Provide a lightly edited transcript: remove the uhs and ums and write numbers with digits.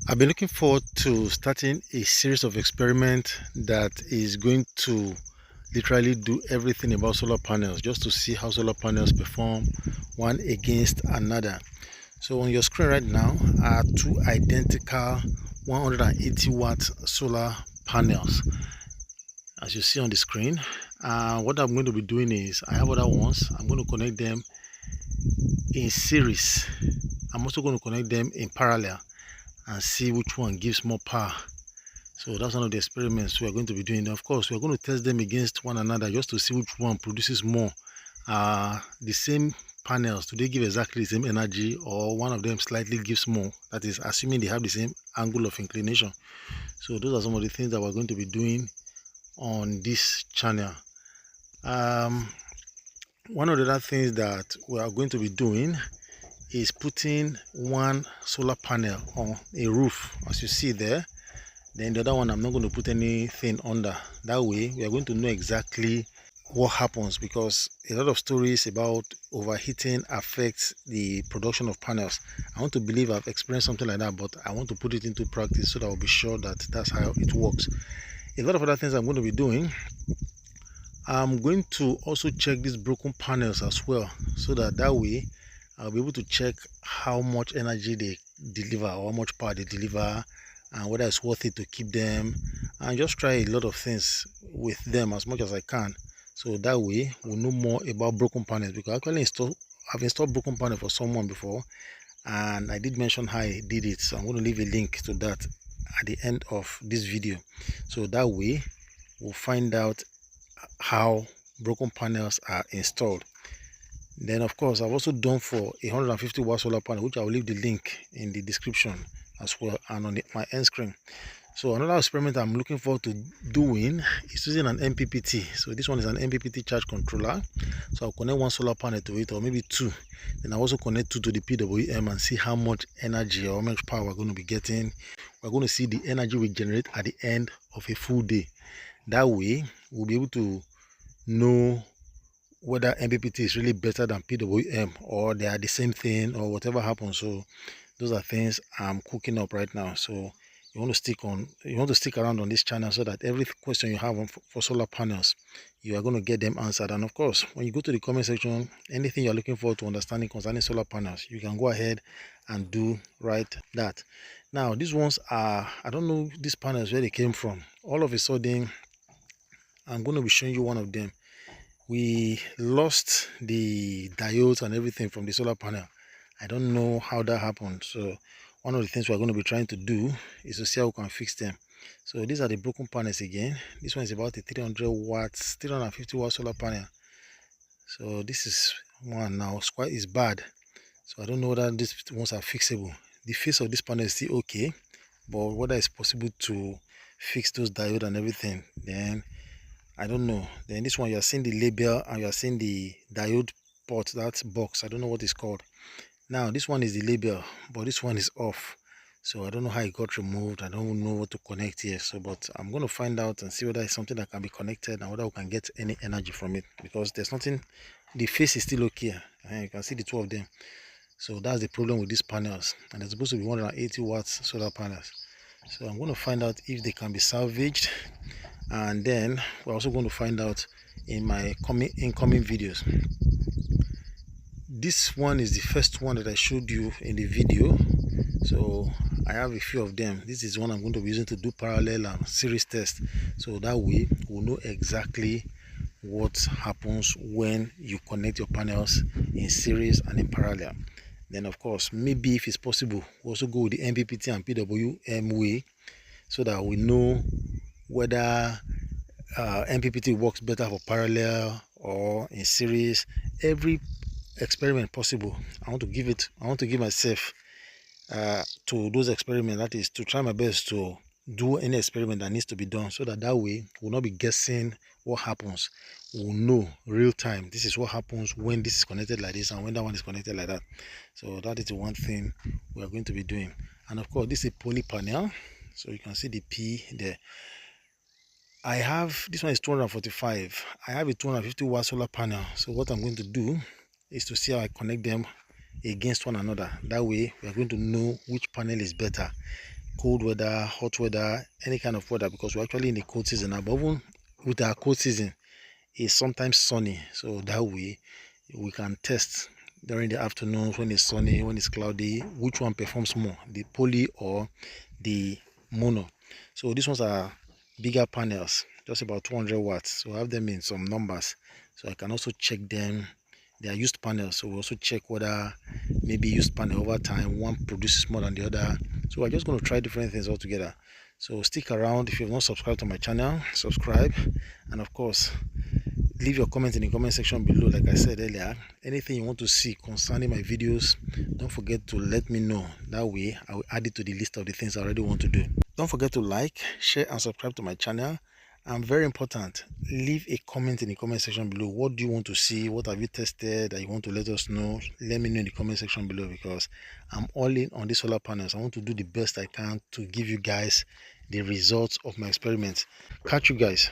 I've been looking forward to starting a series of experiments that is going to literally do everything about solar panels, just to see how solar panels perform one against another. So on your screen right now are two identical 180 watt solar panels, as you see on the screen. What I'm going to be doing is, I have other ones. I'm going to connect them in series. I'm also going to connect them in parallel and see which one gives more power. So that's one of the experiments we are going to be doing. Of course, we are going to test them against one another just to see which one produces more. The same panels, do they give exactly the same energy, or one of them slightly gives more? That is, assuming they have the same angle of inclination. So those are some of the things that we're going to be doing on this channel. One of the other things that we are going to be doing is putting one solar panel on a roof, as you see there. Then the other one, I'm not going to put anything under. That way we are going to know exactly what happens, because a lot of stories about overheating affects the production of panels. I want to believe I've experienced something like that, but I want to put it into practice so that I'll be sure that that's how it works. A lot of other things I'm going to be doing. I'm going to also check these broken panels as well, so that way I'll be able to check how much energy they deliver, or how much power they deliver, and whether it's worth it to keep them, and just try a lot of things with them as much as I can, so that way we'll know more about broken panels. Because actually I've installed broken panel for someone before, and I did mention how I did it, so I'm going to leave a link to that at the end of this video, so that way we'll find out how broken panels are installed. Then of course, I've also done for a 150 watt solar panel, which I'll leave the link in the description as well, and on my end screen. So another experiment I'm looking forward to doing is using an MPPT. So this one is an MPPT charge controller. So I'll connect one solar panel to it, or maybe two. Then I'll also connect two to the PWM and see how much energy or how much power we're going to be getting. We're going to see the energy we generate at the end of a full day. That way we'll be able to know whether MPPT is really better than PWM, or they are the same thing, or whatever happens. So those are things I'm cooking up right now. So you want to stick around on this channel, so that every question you have for solar panels, you are going to get them answered. And of course, when you go to the comment section, anything you're looking forward to understanding concerning solar panels, you can go ahead and do right that. Now these ones are, I don't know these panels where they came from. All of a sudden I'm going to be showing you one of them. We lost the diodes and everything from the solar panel. I don't know how that happened. So one of the things we're going to be trying to do is to see how we can fix them. So these are the broken panels again. This one is about a 350 watt solar panel. So this is one now. It's bad. So I don't know whether these ones are fixable. The face of this panel is still okay, but whether it's possible to fix those diodes and everything, then I don't know. Then this one, you are seeing the label and you are seeing the diode port, that box. I don't know what it's called. Now this one is the label, but this one is off. So I don't know how it got removed. I don't know what to connect here. So, but I'm going to find out and see whether it's something that can be connected and whether we can get any energy from it, because there's nothing. The face is still okay, and you can see the two of them. So that's the problem with these panels, and they're supposed to be 180 watts solar panels. So I'm going to find out if they can be salvaged, and then we're also going to find out in my incoming videos. This one is the first one that I showed you in the video, so I have a few of them. This is one I'm going to be using to do parallel and series test, so that way we'll know exactly what happens when you connect your panels in series and in parallel. Then of course, maybe if it's possible, we'll also go with the MPPT and PWM way, so that we know whether MPPT works better for parallel or in series. Every experiment possible, I want to give myself to those experiments. That is, to try my best to do any experiment that needs to be done, so that way we'll not be guessing what happens. We'll know real time, this is what happens when this is connected like this and when that one is connected like that. So that is the one thing we are going to be doing. And of course, this is a poly panel, so you can see the P there. I have, this one is 245. I have a 250 watt solar panel. So what I'm going to do is to see how I connect them against one another. That way we are going to know which panel is better. cold weather, hot weather, any kind of weather, because we're actually in the cold season now. But even with our cold season, it's sometimes sunny, so that way we can test during the afternoon when it's sunny, when it's cloudy, which one performs more, the poly or the mono. So these ones are bigger panels, just about 200 watts, so I have them in some numbers, so I can also check them. They are used panels, so we also check whether maybe used panel over time one produces more than the other. So we're just going to try different things all together. So stick around. If you've not subscribed to my channel, subscribe, and of course leave your comment in the comment section below. Like I said earlier, anything you want to see concerning my videos, don't forget to let me know. That way I will add it to the list of the things I already want to do. Don't forget to like, share, and subscribe to my channel. And very important, leave a comment in the comment section below. What do you want to see? What have you tested that you want to let us know? Let me know in the comment section below, because I'm all in on these solar panels. I want to do the best I can to give you guys the results of my experiments. Catch you guys.